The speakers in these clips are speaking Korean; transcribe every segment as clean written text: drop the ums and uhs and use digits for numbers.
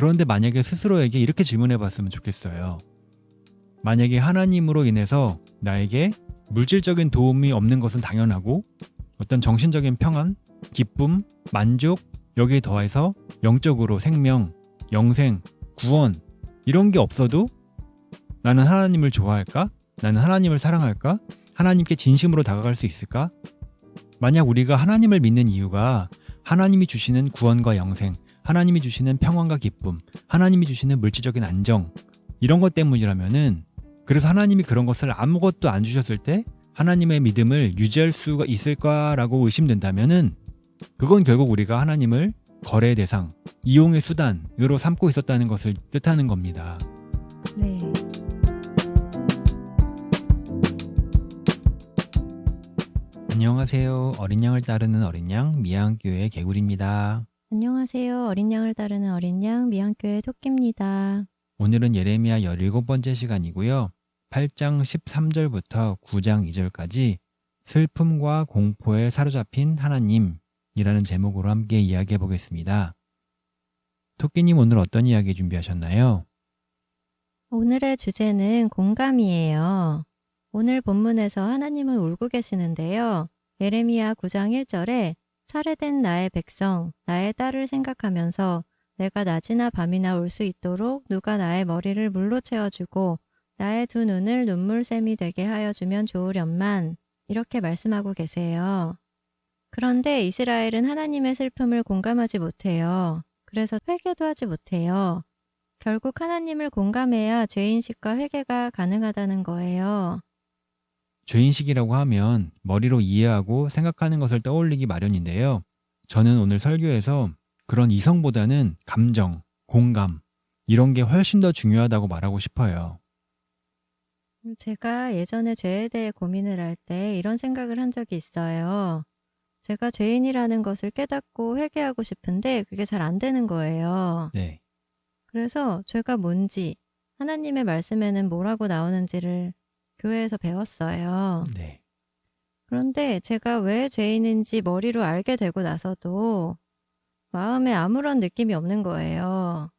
그런데 만약에 스스로에게 이렇게 질문해 봤으면 좋겠어요. 만약에 하나님으로 인해서 나에게 물질적인 도움이 없는 것은 당연하고 어떤 정신적인 평안, 기쁨, 만족, 여기에 더해서 영적으로 생명, 영생, 구원 이런 게 없어도 나는 하나님을 좋아할까? 나는 하나님을 사랑할까? 하나님께 진심으로 다가갈 수 있을까? 만약 우리가 하나님을 믿는 이유가 하나님이 주시는 구원과 영생, 하나님이 주시는 평안과 기쁨, 하나님이 주시는 물질적인 안정 이런 것 때문이라면은 그래서 하나님이 그런 것을 아무것도 안 주셨을 때 하나님의 믿음을 유지할 수가 있을까라고 의심된다면은 그건 결국 우리가 하나님을 거래의 대상, 이용의 수단으로 삼고 있었다는 것을 뜻하는 겁니다. 네. 안녕하세요. 어린 양을 따르는 어린 양 미양교회 개굴입니다. 안녕하세요. 어린 양을 따르는 어린 양 미양교회 토끼입니다. 오늘은 예레미야 17번째 시간이고요. 8장 13절부터 9장 2절까지 슬픔과 공포에 사로잡힌 하나님이라는 제목으로 함께 이야기해 보겠습니다. 토끼님 오늘 어떤 이야기 준비하셨나요? 오늘의 주제는 공감이에요. 오늘 본문에서 하나님은 울고 계시는데요. 예레미야 9장 1절에 살해된 나의 백성, 나의 딸을 생각하면서 내가 낮이나 밤이나 울 수 있도록 누가 나의 머리를 물로 채워주고 나의 두 눈을 눈물샘이 되게 하여 주면 좋으련만 이렇게 말씀하고 계세요. 그런데 이스라엘은 하나님의 슬픔을 공감하지 못해요. 그래서 회개도 하지 못해요. 결국 하나님을 공감해야 죄인식과 회개가 가능하다는 거예요. 죄인식이라고 하면 머리로 이해하고 생각하는 것을 떠올리기 마련인데요. 저는 오늘 설교에서 그런 이성보다는 감정, 공감 이런 게 훨씬 더 중요하다고 말하고 싶어요. 제가 예전에 죄에 대해 고민을 할 때 이런 생각을 한 적이 있어요. 제가 죄인이라는 것을 깨닫고 회개하고 싶은데 그게 잘 안 되는 거예요. 네, 그래서 죄가 뭔지, 하나님의 말씀에는 뭐라고 나오는지를 교회에서 배웠어요. 네, 그런데 제가 왜 죄인인지 머리로 알게 되고 나서도 마음에 아무런 느낌이 없는 거예요.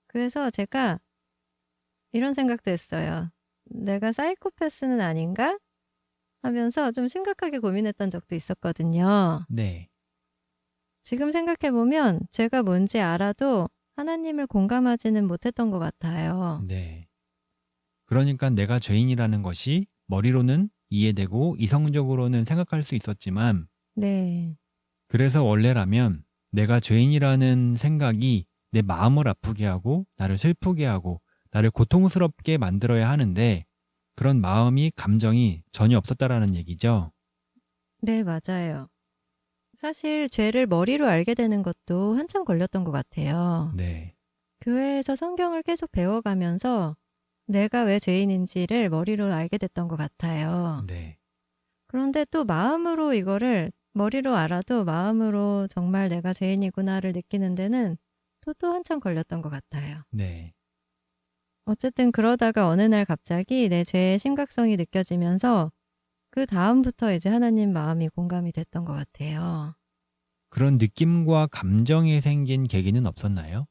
그래서 제가 이런 생각도 했어요. 내가 사이코패스는 아닌가? 하면서 좀 심각하게 고민했던 적도 있었거든요. 네. 지금 생각해보면 죄가 뭔지 알아도 하나님을 공감하지는 못했던 것 같아요. 네. 그러니까 내가 죄인이라는 것이 머리로는 이해되고 이성적으로는 생각할 수 있었지만 네. 그래서 원래라면 내가 죄인이라는 생각이 내 마음을 아프게 하고 나를 슬프게 하고 나를 고통스럽게 만들어야 하는데 그런 마음이 감정이 전혀 없었다라는 얘기죠. 네, 맞아요. 사실 죄를 머리로 알게 되는 것도 한참 걸렸던 것 같아요. 네. 교회에서 성경을 계속 배워가면서 내가 왜 죄인인지를 머리로 알게 됐던 것 같아요. 네. 그런데 또 마음으로 이거를 머리로 알아도 마음으로 정말 내가 죄인이구나를 느끼는 데는 또 한참 걸렸던 것 같아요. 네. 어쨌든 그러다가 어느 날 갑자기 내 죄의 심각성이 느껴지면서 그 다음부터 이제 하나님 마음이 공감이 됐던 것 같아요. 그런 느낌과 감정이 생긴 계기는 없었나요?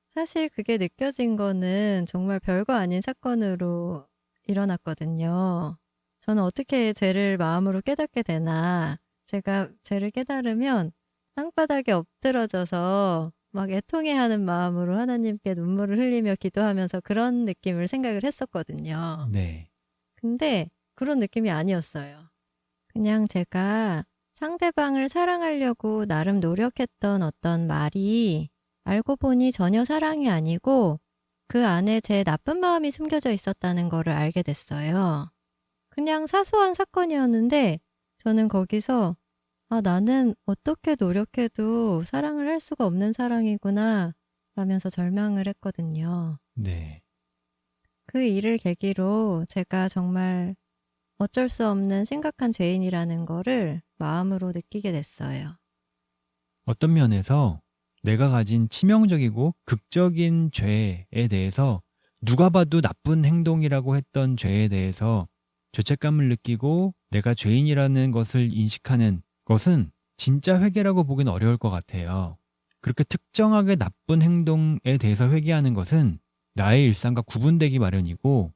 사실 그게 느껴진 거는 정말 별거 아닌 사건으로 일어났거든요. 저는 어떻게 죄를 마음으로 깨닫게 되나. 제가 죄를 깨달으면 땅바닥에 엎드러져서 막 애통해하는 마음으로 하나님께 눈물을 흘리며 기도하면서 그런 느낌을 생각을 했었거든요. 네. 근데 그런 느낌이 아니었어요. 그냥 제가 상대방을 사랑하려고 나름 노력했던 어떤 말이 알고 보니 전혀 사랑이 아니고 그 안에 제 나쁜 마음이 숨겨져 있었다는 거를 알게 됐어요. 그냥 사소한 사건이었는데 저는 거기서 나는 어떻게 노력해도 사랑을 할 수가 없는 사랑이구나 라면서 절망을 했거든요. 네. 그 일을 계기로 제가 정말 어쩔 수 없는 심각한 죄인이라는 거를 마음으로 느끼게 됐어요. 어떤 면에서 내가 가진 치명적이고 극적인 죄에 대해서 누가 봐도 나쁜 행동이라고 했던 죄에 대해서 죄책감을 느끼고 내가 죄인이라는 것을 인식하는 것은 진짜 회개라고 보기는 어려울 것 같아요. 그렇게 특정하게 나쁜 행동에 대해서 회개하는 것은 나의 일상과 구분되기 마련이고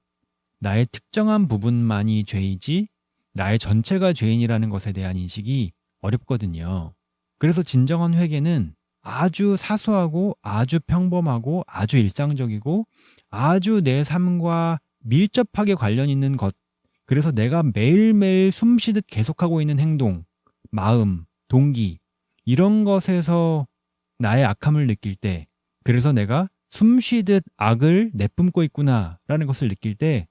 나의 특정한 부분만이 죄이지 나의 전체가 죄인이라는 것에 대한 인식이 어렵거든요. 그래서 진정한 회개는 아주 사소하고 아주 평범하고 아주 일상적이고 아주 내 삶과 밀접하게 관련 있는 것, 그래서 내가 매일매일 숨쉬듯 계속하고 있는 행동, 마음, 동기, 이런 것에서 나의 악함을 느낄 때, 그래서 내가 숨쉬듯 악을 내뿜고 있구나라는 것을 느낄 때,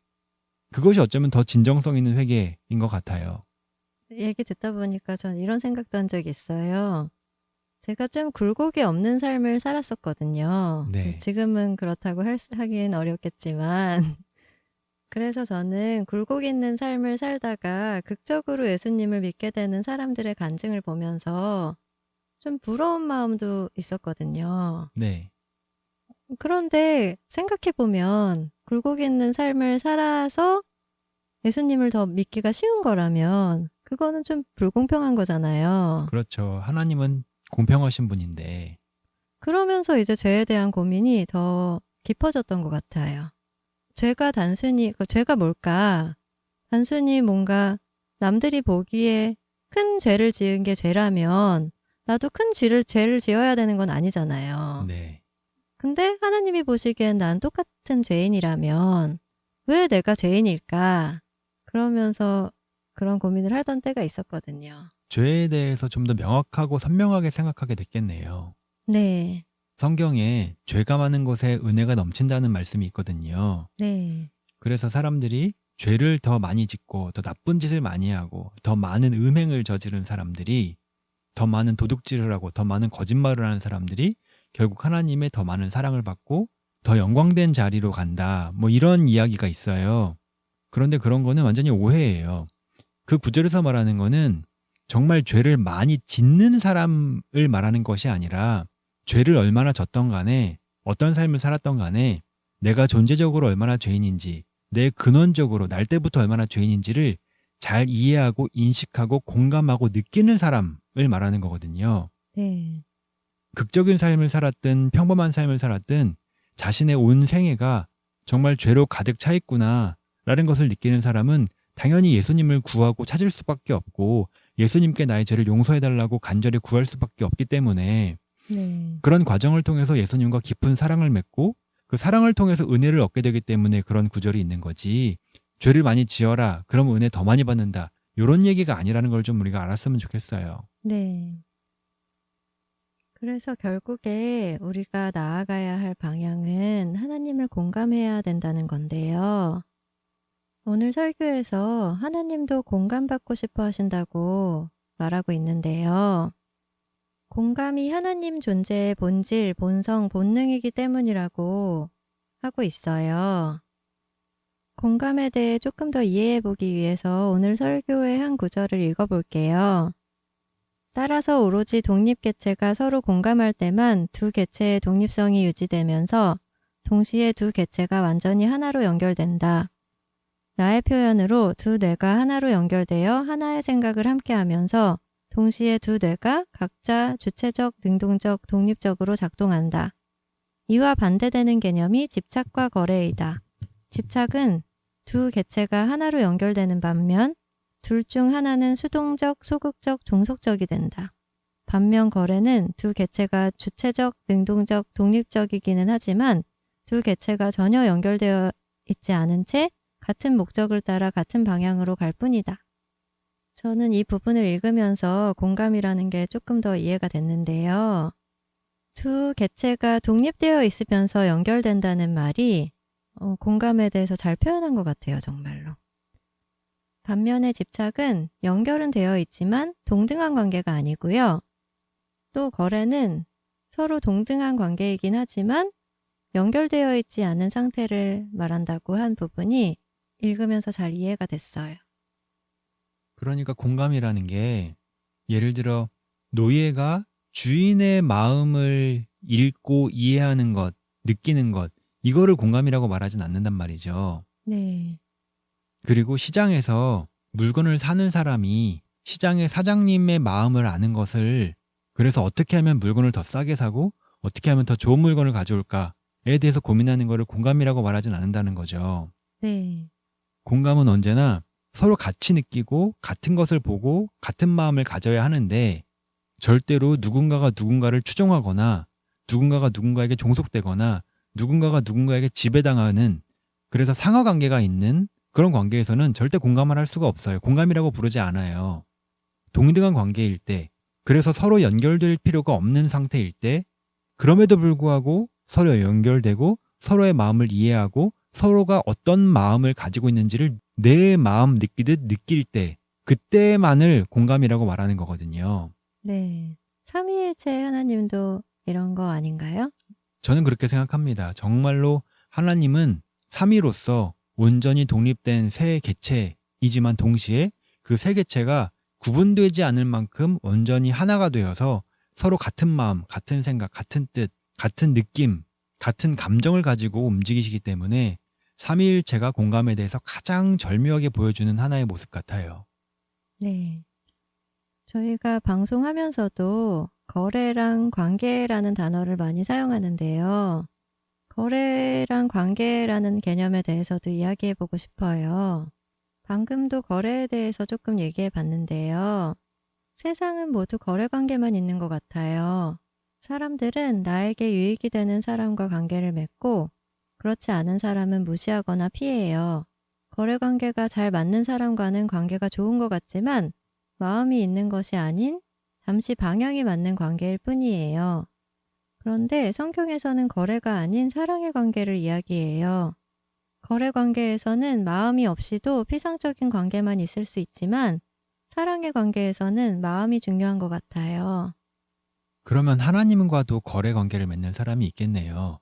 그것이 어쩌면 더 진정성 있는 회개인 것 같아요. 얘기 듣다 보니까 전 이런 생각도 한 적이 있어요. 제가 좀 굴곡이 없는 삶을 살았었거든요. 네. 지금은 그렇다고 하긴 어렵겠지만 그래서 저는 굴곡 있는 삶을 살다가 극적으로 예수님을 믿게 되는 사람들의 간증을 보면서 좀 부러운 마음도 있었거든요. 네. 그런데 생각해 보면 굴곡 있는 삶을 살아서 예수님을 더 믿기가 쉬운 거라면 그거는 좀 불공평한 거잖아요. 그렇죠. 하나님은 공평하신 분인데, 그러면서 이제 죄에 대한 고민이 더 깊어졌던 것 같아요. 죄가 단순히, 죄가 뭘까? 단순히 뭔가 남들이 보기에 큰 죄를 지은 게 죄라면 나도 큰 죄를 지어야 되는 건 아니잖아요. 네. 근데 하나님이 보시기엔 난 똑같은 죄인이라면 왜 내가 죄인일까? 그러면서 그런 고민을 하던 때가 있었거든요. 죄에 대해서 좀 더 명확하고 선명하게 생각하게 됐겠네요. 네, 성경에 죄가 많은 곳에 은혜가 넘친다는 말씀이 있거든요. 네, 그래서 사람들이 죄를 더 많이 짓고 더 나쁜 짓을 많이 하고 더 많은 음행을 저지른 사람들이, 더 많은 도둑질을 하고 더 많은 거짓말을 하는 사람들이 결국 하나님의 더 많은 사랑을 받고 더 영광된 자리로 간다. 뭐 이런 이야기가 있어요. 그런데 그런 거는 완전히 오해예요. 그 구절에서 말하는 거는 정말 죄를 많이 짓는 사람을 말하는 것이 아니라 죄를 얼마나 졌던 간에 어떤 삶을 살았던 간에 내가 존재적으로 얼마나 죄인인지, 내 근원적으로 날 때부터 얼마나 죄인인지를 잘 이해하고 인식하고 공감하고 느끼는 사람을 말하는 거거든요. 네, 극적인 삶을 살았든 평범한 삶을 살았든 자신의 온 생애가 정말 죄로 가득 차 있구나 라는 것을 느끼는 사람은 당연히 예수님을 구하고 찾을 수밖에 없고 예수님께 나의 죄를 용서해달라고 간절히 구할 수밖에 없기 때문에 네, 그런 과정을 통해서 예수님과 깊은 사랑을 맺고 그 사랑을 통해서 은혜를 얻게 되기 때문에 그런 구절이 있는 거지, 죄를 많이 지어라 그럼 은혜 더 많이 받는다, 이런 얘기가 아니라는 걸 좀 우리가 알았으면 좋겠어요. 네. 그래서 결국에 우리가 나아가야 할 방향은 하나님을 공감해야 된다는 건데요. 오늘 설교에서 하나님도 공감받고 싶어 하신다고 말하고 있는데요. 공감이 하나님 존재의 본질, 본성, 본능이기 때문이라고 하고 있어요. 공감에 대해 조금 더 이해해 보기 위해서 오늘 설교의 한 구절을 읽어볼게요. 따라서 오로지 독립개체가 서로 공감할 때만 두 개체의 독립성이 유지되면서 동시에 두 개체가 완전히 하나로 연결된다. 나의 표현으로 두 뇌가 하나로 연결되어 하나의 생각을 함께하면서 동시에 두 뇌가 각자 주체적, 능동적, 독립적으로 작동한다. 이와 반대되는 개념이 집착과 거래이다. 집착은 두 개체가 하나로 연결되는 반면 둘 중 하나는 수동적, 소극적, 종속적이 된다. 반면 거래는 두 개체가 주체적, 능동적, 독립적이기는 하지만 두 개체가 전혀 연결되어 있지 않은 채 같은 목적을 따라 같은 방향으로 갈 뿐이다. 저는 이 부분을 읽으면서 공감이라는 게 조금 더 이해가 됐는데요. 두 개체가 독립되어 있으면서 연결된다는 말이 공감에 대해서 잘 표현한 것 같아요, 정말로. 반면에 집착은 연결은 되어 있지만 동등한 관계가 아니고요. 또 거래는 서로 동등한 관계이긴 하지만 연결되어 있지 않은 상태를 말한다고 한 부분이 읽으면서 잘 이해가 됐어요. 그러니까 공감이라는 게 예를 들어 노예가 주인의 마음을 읽고 이해하는 것, 느끼는 것, 이거를 공감이라고 말하진 않는단 말이죠. 네, 그리고 시장에서 물건을 사는 사람이 시장의 사장님의 마음을 아는 것을 그래서 어떻게 하면 물건을 더 싸게 사고 어떻게 하면 더 좋은 물건을 가져올까에 대해서 고민하는 것을 공감이라고 말하진 않는다는 거죠. 네. 공감은 언제나 서로 같이 느끼고 같은 것을 보고 같은 마음을 가져야 하는데 절대로 누군가가 누군가를 추종하거나 누군가가 누군가에게 종속되거나 누군가가 누군가에게 지배당하는 그래서 상하 관계가 있는 그런 관계에서는 절대 공감을 할 수가 없어요. 공감이라고 부르지 않아요. 동등한 관계일 때 그래서 서로 연결될 필요가 없는 상태일 때 그럼에도 불구하고 서로 연결되고 서로의 마음을 이해하고 서로가 어떤 마음을 가지고 있는지를 내 마음 느끼듯 느낄 때 그때만을 공감이라고 말하는 거거든요. 네. 삼위일체 하나님도 이런 거 아닌가요? 저는 그렇게 생각합니다. 정말로 하나님은 삼위로서 온전히 독립된 세 개체이지만 동시에 그 세 개체가 구분되지 않을 만큼 온전히 하나가 되어서 서로 같은 마음, 같은 생각, 같은 뜻, 같은 느낌, 같은 감정을 가지고 움직이시기 때문에 삼위일체가 공감에 대해서 가장 절묘하게 보여주는 하나의 모습 같아요. 네. 저희가 방송하면서도 거래랑 관계라는 단어를 많이 사용하는데요. 거래랑 관계라는 개념에 대해서도 이야기해 보고 싶어요. 방금도 거래에 대해서 조금 얘기해 봤는데요. 세상은 모두 거래 관계만 있는 것 같아요. 사람들은 나에게 유익이 되는 사람과 관계를 맺고 그렇지 않은 사람은 무시하거나 피해요. 거래 관계가 잘 맞는 사람과는 관계가 좋은 것 같지만 마음이 있는 것이 아닌 잠시 방향이 맞는 관계일 뿐이에요. 그런데 성경에서는 거래가 아닌 사랑의 관계를 이야기해요. 거래 관계에서는 마음이 없이도 피상적인 관계만 있을 수 있지만 사랑의 관계에서는 마음이 중요한 것 같아요. 그러면 하나님과도 거래 관계를 맺는 사람이 있겠네요.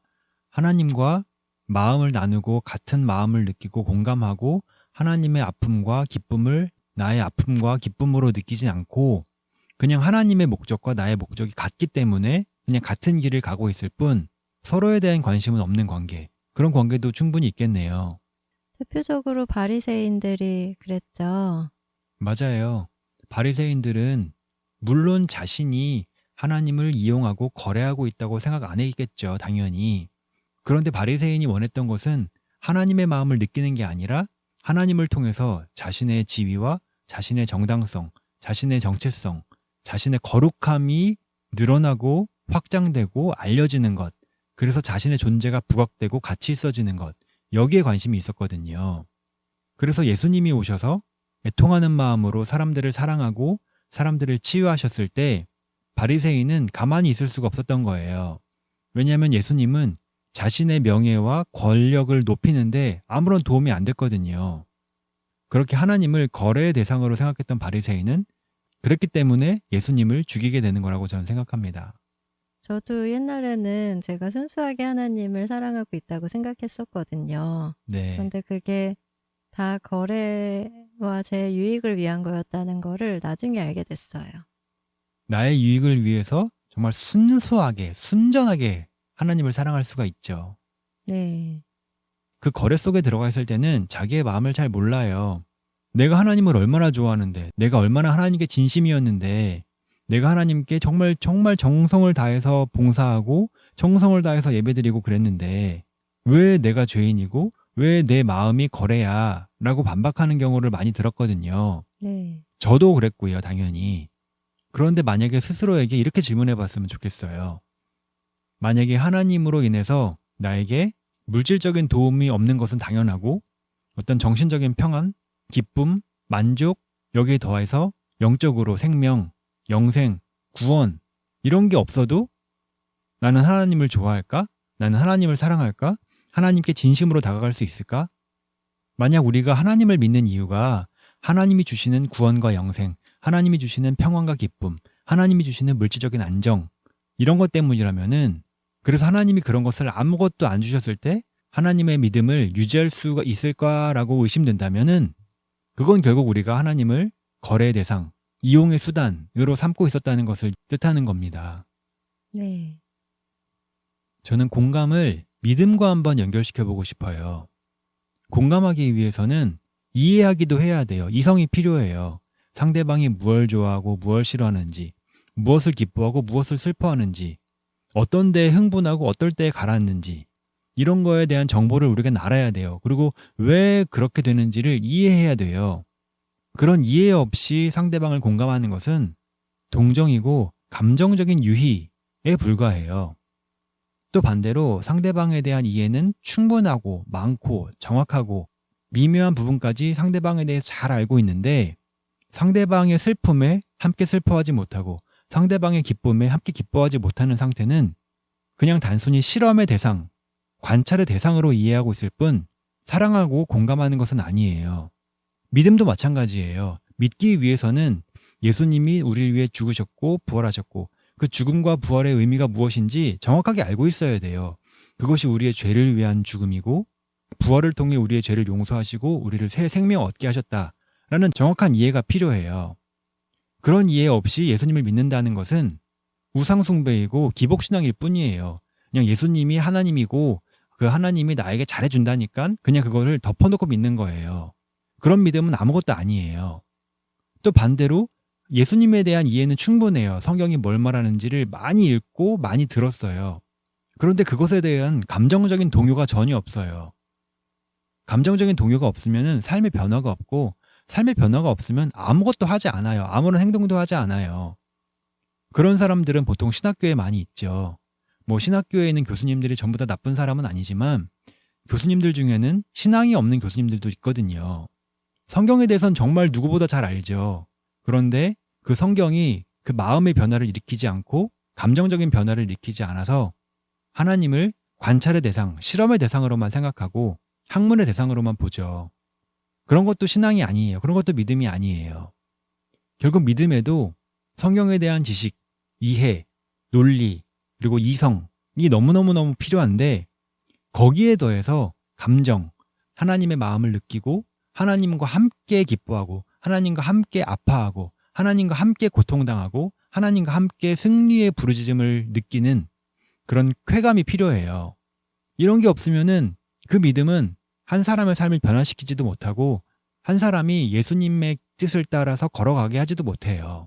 하나님과 마음을 나누고 같은 마음을 느끼고 공감하고 하나님의 아픔과 기쁨을 나의 아픔과 기쁨으로 느끼지 않고 그냥 하나님의 목적과 나의 목적이 같기 때문에 그냥 같은 길을 가고 있을 뿐 서로에 대한 관심은 없는 관계. 그런 관계도 충분히 있겠네요. 대표적으로 바리새인들이 그랬죠. 맞아요. 바리새인들은 물론 자신이 하나님을 이용하고 거래하고 있다고 생각 안 했겠죠, 당연히. 그런데 바리새인이 원했던 것은 하나님의 마음을 느끼는 게 아니라 하나님을 통해서 자신의 지위와 자신의 정당성, 자신의 정체성, 자신의 거룩함이 늘어나고 확장되고 알려지는 것, 그래서 자신의 존재가 부각되고 가치 있어지는 것, 여기에 관심이 있었거든요. 그래서 예수님이 오셔서 애통하는 마음으로 사람들을 사랑하고 사람들을 치유하셨을 때 바리새인은 가만히 있을 수가 없었던 거예요. 왜냐하면 예수님은 자신의 명예와 권력을 높이는데 아무런 도움이 안 됐거든요. 그렇게 하나님을 거래의 대상으로 생각했던 바리새인은 그랬기 때문에 예수님을 죽이게 되는 거라고 저는 생각합니다. 저도 옛날에는 제가 순수하게 하나님을 사랑하고 있다고 생각했었거든요. 네. 그런데 그게 다 거래와 제 유익을 위한 거였다는 거를 나중에 알게 됐어요. 나의 유익을 위해서 정말 순수하게, 순전하게 하나님을 사랑할 수가 있죠. 네. 그 거래 속에 들어가 있을 때는 자기의 마음을 잘 몰라요. 내가 하나님을 얼마나 좋아하는데, 내가 얼마나 하나님께 진심이었는데, 내가 하나님께 정말 정말 정성을 다해서 봉사하고 정성을 다해서 예배드리고 그랬는데 왜 내가 죄인이고 왜 내 마음이 거래야? 라고 반박하는 경우를 많이 들었거든요. 네. 저도 그랬고요, 당연히. 그런데 만약에 스스로에게 이렇게 질문해 봤으면 좋겠어요. 만약에 하나님으로 인해서 나에게 물질적인 도움이 없는 것은 당연하고 어떤 정신적인 평안, 기쁨, 만족, 여기에 더해서 영적으로 생명, 영생, 구원 이런 게 없어도 나는 하나님을 좋아할까? 나는 하나님을 사랑할까? 하나님께 진심으로 다가갈 수 있을까? 만약 우리가 하나님을 믿는 이유가 하나님이 주시는 구원과 영생, 하나님이 주시는 평안과 기쁨, 하나님이 주시는 물질적인 안정 이런 것 때문이라면은 그래서 하나님이 그런 것을 아무것도 안 주셨을 때 하나님의 믿음을 유지할 수가 있을까라고 의심된다면은 그건 결국 우리가 하나님을 거래의 대상, 이용의 수단으로 삼고 있었다는 것을 뜻하는 겁니다. 네. 저는 공감을 믿음과 한번 연결시켜 보고 싶어요. 공감하기 위해서는 이해하기도 해야 돼요. 이성이 필요해요. 상대방이 무엇을 좋아하고 무엇을 싫어하는지, 무엇을 기뻐하고 무엇을 슬퍼하는지, 어떤 때에 흥분하고 어떨 때에 가라앉는지, 이런 거에 대한 정보를 우리가 알아야 돼요. 그리고 왜 그렇게 되는지를 이해해야 돼요. 그런 이해 없이 상대방을 공감하는 것은 동정이고 감정적인 유희에 불과해요. 또 반대로 상대방에 대한 이해는 충분하고 많고 정확하고 미묘한 부분까지 상대방에 대해 잘 알고 있는데, 상대방의 슬픔에 함께 슬퍼하지 못하고 상대방의 기쁨에 함께 기뻐하지 못하는 상태는 그냥 단순히 실험의 대상, 관찰의 대상으로 이해하고 있을 뿐 사랑하고 공감하는 것은 아니에요. 믿음도 마찬가지예요. 믿기 위해서는 예수님이 우리를 위해 죽으셨고 부활하셨고 그 죽음과 부활의 의미가 무엇인지 정확하게 알고 있어야 돼요. 그것이 우리의 죄를 위한 죽음이고 부활을 통해 우리의 죄를 용서하시고 우리를 새 생명 얻게 하셨다라는 정확한 이해가 필요해요. 그런 이해 없이 예수님을 믿는다는 것은 우상숭배이고 기복신앙일 뿐이에요. 그냥 예수님이 하나님이고 그 하나님이 나에게 잘해준다니까 그냥 그거를 덮어놓고 믿는 거예요. 그런 믿음은 아무것도 아니에요. 또 반대로 예수님에 대한 이해는 충분해요. 성경이 뭘 말하는지를 많이 읽고 많이 들었어요. 그런데 그것에 대한 감정적인 동요가 전혀 없어요. 감정적인 동요가 없으면 삶의 변화가 없고, 삶의 변화가 없으면 아무것도 하지 않아요. 아무런 행동도 하지 않아요. 그런 사람들은 보통 신학교에 많이 있죠. 신학교에 있는 교수님들이 전부 다 나쁜 사람은 아니지만 교수님들 중에는 신앙이 없는 교수님들도 있거든요. 성경에 대해서는 정말 누구보다 잘 알죠. 그런데 그 성경이 그 마음의 변화를 일으키지 않고 감정적인 변화를 일으키지 않아서 하나님을 관찰의 대상, 실험의 대상으로만 생각하고 학문의 대상으로만 보죠. 그런 것도 신앙이 아니에요. 그런 것도 믿음이 아니에요. 결국 믿음에도 성경에 대한 지식, 이해, 논리, 그리고 이성이 너무너무너무 필요한데 거기에 더해서 감정, 하나님의 마음을 느끼고 하나님과 함께 기뻐하고 하나님과 함께 아파하고 하나님과 함께 고통당하고 하나님과 함께 승리의 부르짖음을 느끼는 그런 쾌감이 필요해요. 이런 게 없으면은 그 믿음은 한 사람의 삶을 변화시키지도 못하고 한 사람이 예수님의 뜻을 따라서 걸어가게 하지도 못해요.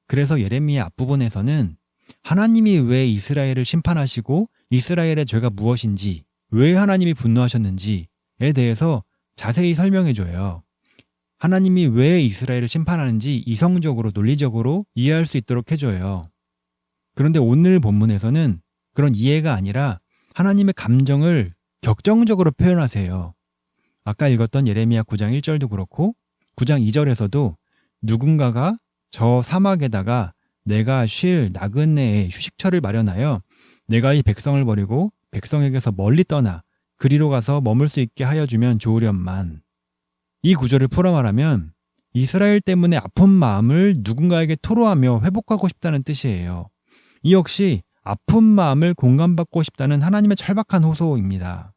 그래서 예레미야 앞부분에서는 하나님이 왜 이스라엘을 심판하시고 이스라엘의 죄가 무엇인지, 왜 하나님이 분노하셨는지에 대해서 자세히 설명해줘요. 하나님이 왜 이스라엘을 심판하는지 이성적으로 논리적으로 이해할 수 있도록 해줘요. 그런데 오늘 본문에서는 그런 이해가 아니라 하나님의 감정을 격정적으로 표현하세요. 아까 읽었던 예레미야 9장 1절도 그렇고 9장 2절에서도 누군가가 저 사막에다가 내가 쉴 나그네의 휴식처를 마련하여 내가 이 백성을 버리고 백성에게서 멀리 떠나 그리로 가서 머물 수 있게 하여 주면 좋으련만. 이 구절을 풀어 말하면 이스라엘 때문에 아픈 마음을 누군가에게 토로하며 회복하고 싶다는 뜻이에요. 이 역시 아픈 마음을 공감받고 싶다는 하나님의 철박한 호소입니다.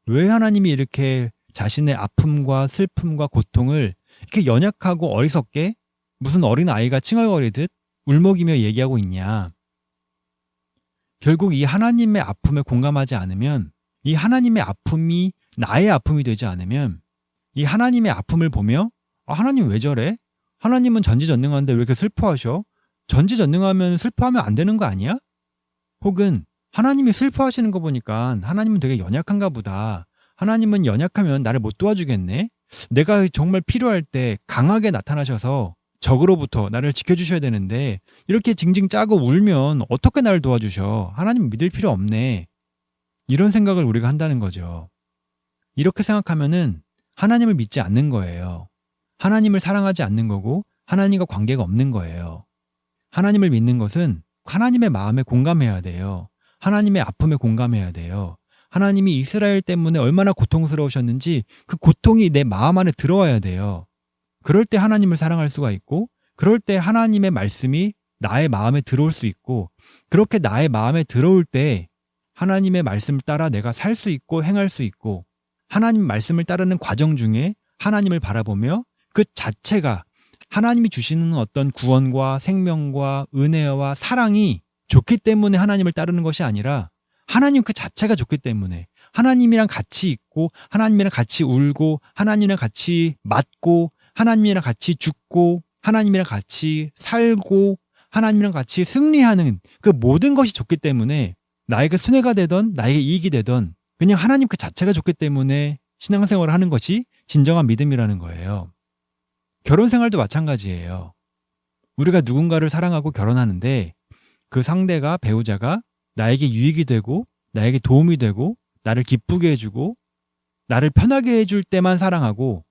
왜 하나님이 이렇게 자신의 아픔과 슬픔과 고통을 이렇게 연약하고 어리석게 무슨 어린 아이가 칭얼거리듯 울먹이며 얘기하고 있냐. 결국 이 하나님의 아픔에 공감하지 않으면, 이 하나님의 아픔이 나의 아픔이 되지 않으면 이 하나님의 아픔을 보며 하나님 왜 저래? 하나님은 전지전능한데 왜 이렇게 슬퍼하셔? 전지전능하면 슬퍼하면 안 되는 거 아니야? 혹은 하나님이 슬퍼하시는 거 보니까 하나님은 되게 연약한가 보다. 하나님은 연약하면 나를 못 도와주겠네? 내가 정말 필요할 때 강하게 나타나셔서 적으로부터 나를 지켜주셔야 되는데 이렇게 징징 짜고 울면 어떻게 나를 도와주셔? 하나님 믿을 필요 없네. 이런 생각을 우리가 한다는 거죠. 이렇게 생각하면은 하나님을 믿지 않는 거예요. 하나님을 사랑하지 않는 거고 하나님과 관계가 없는 거예요. 하나님을 믿는 것은 하나님의 마음에 공감해야 돼요. 하나님의 아픔에 공감해야 돼요. 하나님이 이스라엘 때문에 얼마나 고통스러우셨는지 그 고통이 내 마음 안에 들어와야 돼요. 그럴 때 하나님을 사랑할 수가 있고, 그럴 때 하나님의 말씀이 나의 마음에 들어올 수 있고, 그렇게 나의 마음에 들어올 때 하나님의 말씀을 따라 내가 살 수 있고 행할 수 있고, 하나님 말씀을 따르는 과정 중에 하나님을 바라보며 그 자체가 하나님이 주시는 어떤 구원과 생명과 은혜와 사랑이 좋기 때문에 하나님을 따르는 것이 아니라 하나님 그 자체가 좋기 때문에 하나님이랑 같이 있고 하나님이랑 같이 울고 하나님이랑 같이 맞고 하나님이랑 같이 죽고 하나님이랑 같이 살고 하나님이랑 같이 승리하는 그 모든 것이 좋기 때문에 나에게 손해가 되던 나에게 이익이 되던 그냥 하나님 그 자체가 좋기 때문에 신앙생활을 하는 것이 진정한 믿음이라는 거예요. 결혼 생활도 마찬가지예요. 우리가 누군가를 사랑하고 결혼하는데 그 상대가 배우자가 나에게 유익이 되고 나에게 도움이 되고 나를 기쁘게 해주고 나를 편하게 해줄 때만 사랑하고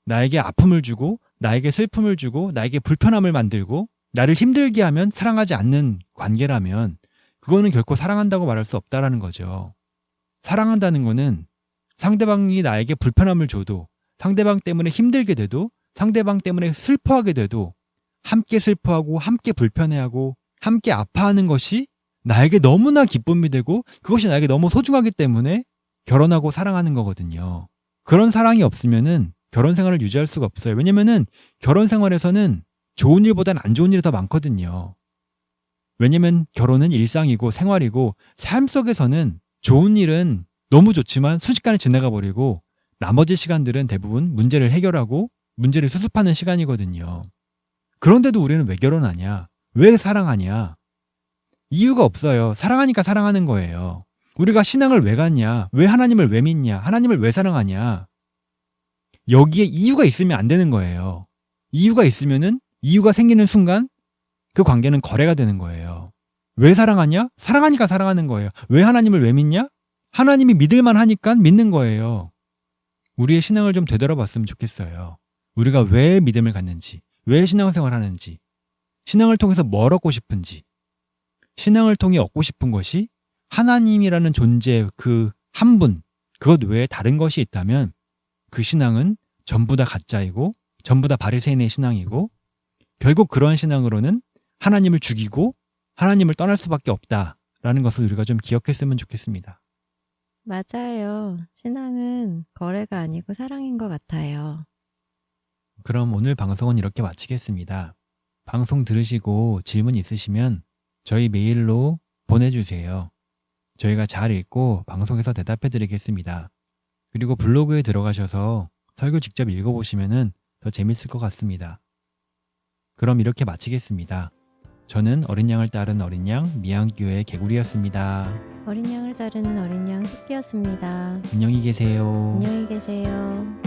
나에게 아픔을 주고 나에게 슬픔을 주고 나에게 불편함을 만들고 나를 힘들게 하면 사랑하지 않는 관계라면 그거는 결코 사랑한다고 말할 수 없다라는 거죠. 사랑한다는 거는 상대방이 나에게 불편함을 줘도 상대방 때문에 힘들게 돼도 상대방 때문에 슬퍼하게 돼도 함께 슬퍼하고 함께 불편해하고 함께 아파하는 것이 나에게 너무나 기쁨이 되고 그것이 나에게 너무 소중하기 때문에 결혼하고 사랑하는 거거든요. 그런 사랑이 없으면은 결혼 생활을 유지할 수가 없어요. 왜냐면은 결혼 생활에서는 좋은 일보단 안 좋은 일이 더 많거든요. 왜냐면 결혼은 일상이고 생활이고 삶 속에서는 좋은 일은 너무 좋지만 순식간에 지나가 버리고 나머지 시간들은 대부분 문제를 해결하고 문제를 수습하는 시간이거든요. 그런데도 우리는 왜 결혼하냐? 왜 사랑하냐? 이유가 없어요. 사랑하니까 사랑하는 거예요. 우리가 신앙을 왜 갖냐? 왜 하나님을 왜 믿냐? 하나님을 왜 사랑하냐? 여기에 이유가 있으면 안 되는 거예요. 이유가 있으면은 이유가 생기는 순간 그 관계는 거래가 되는 거예요. 왜 사랑하냐? 사랑하니까 사랑하는 거예요. 왜 하나님을 왜 믿냐? 하나님이 믿을만 하니까 믿는 거예요. 우리의 신앙을 좀 되돌아봤으면 좋겠어요. 우리가 왜 믿음을 갖는지, 왜 신앙생활을 하는지, 신앙을 통해서 뭘 얻고 싶은지, 신앙을 통해 얻고 싶은 것이 하나님이라는 존재 그 한 분, 그것 외에 다른 것이 있다면 그 신앙은 전부 다 가짜이고 전부 다 바리새인의 신앙이고 결국 그러한 신앙으로는 하나님을 죽이고 하나님을 떠날 수밖에 없다라는 것을 우리가 좀 기억했으면 좋겠습니다. 맞아요. 신앙은 거래가 아니고 사랑인 것 같아요. 그럼 오늘 방송은 이렇게 마치겠습니다. 방송 들으시고 질문 있으시면 저희 메일로 보내주세요. 저희가 잘 읽고 방송에서 대답해 드리겠습니다. 그리고 블로그에 들어가셔서 설교 직접 읽어보시면 더 재밌을 것 같습니다. 그럼 이렇게 마치겠습니다. 저는 어린 양을 따른 어린 양 미양교회 개구리였습니다. 어린 양을 따르는 어린 양 숲이었습니다. 안녕히 계세요. 안녕히 계세요.